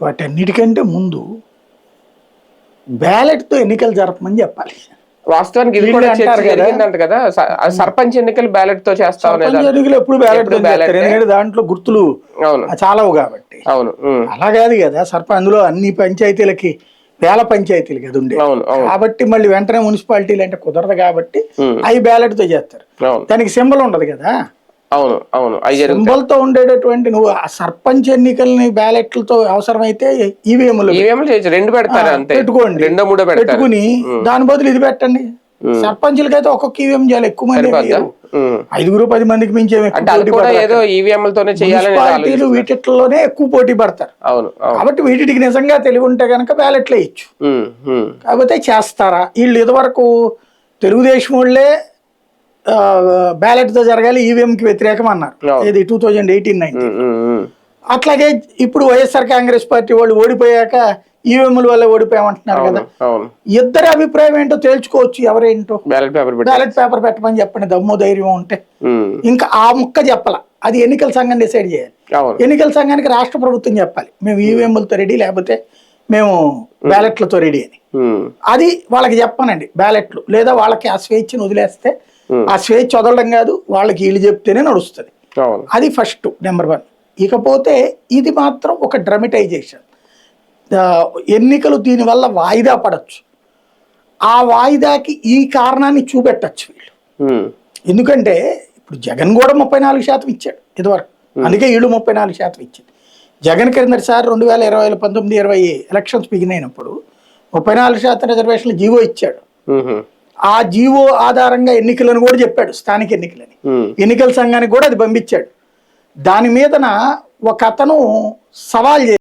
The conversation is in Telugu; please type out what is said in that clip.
వాటన్నిటికంటే ముందు బ్యాలెట్తో ఎన్నికలు జరపమని చెప్పాలి. వాస్తవానికి ఇది కూడా జరిగిందంట కదా, సర్పంచ్ ఎన్నికలు బ్యాలెట్ తో చేస్తా ఎన్నికలు ఎప్పుడు బ్యాలెట్ తో చేస్తారు, ఎందుకంటే దాంట్లో గుర్తులు చాలవు కాబట్టి. అవును, అలా కాదు కదా సర్పంచ్, అందులో అన్ని పంచాయతీలకి వేల పంచాయతీలు కదా ఉండే, కాబట్టి మళ్ళీ వెంటనే మున్సిపాలిటీలు అంటే కుదరదు కాబట్టి అవి బ్యాలెట్ తో చేస్తారు. దానికి సింబల్ ఉండదు కదా. అవును అవును, సింబల్ తో ఉండేటటువంటి నువ్వు ఆ సర్పంచ్ ఎన్నికల్ని బ్యాలెట్లతో అవసరమైతే ఈవీఎంలు పెట్టుకోండి, పెట్టుకుని దాని బదులు ఇది పెట్టండి. సర్పంచులకైతే ఒక్కొక్క ఈవీఎం చేయాలి, ఎక్కువ మంది 5-10 మందికి మించి మున్సిపాలిటీలు వీటిలోనే ఎక్కువ పోటీ పడతారు. కాబట్టి వీటికి నిజంగా తెలివి ఉంటే కనుక బ్యాలెట్లు వేయచ్చు. కాకపోతే చేస్తారా వీళ్ళు? ఇదివరకు తెలుగుదేశం వాళ్ళే బ్యాలెట్ తో జరగాలి, ఈవీఎంకి వ్యతిరేకం అన్నారు, ఇది 2018-19. అట్లాగే ఇప్పుడు వైఎస్ఆర్ కాంగ్రెస్ పార్టీ వాళ్ళు ఓడిపోయాక ఈవీఎంల వల్ల ఓడిపోయామంటున్నారు కదా. ఇద్దరి అభిప్రాయం ఏంటో తేల్చుకోవచ్చు, ఎవరేంటో. బ్యాలెట్ పేపర్ పెట్టమని చెప్పండి, దమ్ము ధైర్యం ఉంటే. ఇంకా ఆ ముక్క చెప్పాల, అది ఎన్నికల సంఘం డిసైడ్ చేయాలి. ఎన్నికల సంఘానికి రాష్ట్ర ప్రభుత్వం చెప్పాలి, మేము ఈవీఎంలతో రెడీ, లేకపోతే మేము బ్యాలెట్లతో రెడీ అని. అది వాళ్ళకి చెప్పనండి, బ్యాలెట్లు లేదా వాళ్ళకి ఆ స్వేచ్ఛను వదిలేస్తే, ఆ స్వేచ్ఛ వదలడం కాదు, వాళ్ళకి వీళ్ళు చెప్తేనే నడుస్తుంది. అది ఫస్ట్ నెంబర్ 1. ఇకపోతే ఇది మాత్రం ఒక డ్రమటైజేషన్. ఎన్నికలు దీనివల్ల వాయిదా పడచ్చు, ఆ వాయిదాకి ఈ కారణాన్ని చూపెట్టచ్చు వీళ్ళు. ఎందుకంటే ఇప్పుడు జగన్ కూడా 34% ఇచ్చాడు ఇదివరకు, అందుకే వీళ్ళు 34% ఇచ్చింది. జగన్ కిందటిసారి 2020, 19-20 ఎలక్షన్స్ బిగినైనప్పుడు 34% రిజర్వేషన్లు జీవో ఇచ్చాడు. ఆ జీవో ఆధారంగా ఎన్నికలను కూడా చెప్పాడు, స్థానిక ఎన్నికలని. ఎన్నికల సంఘానికి కూడా అది పంపించాడు. దాని మీదన ఒక అతను సవాల్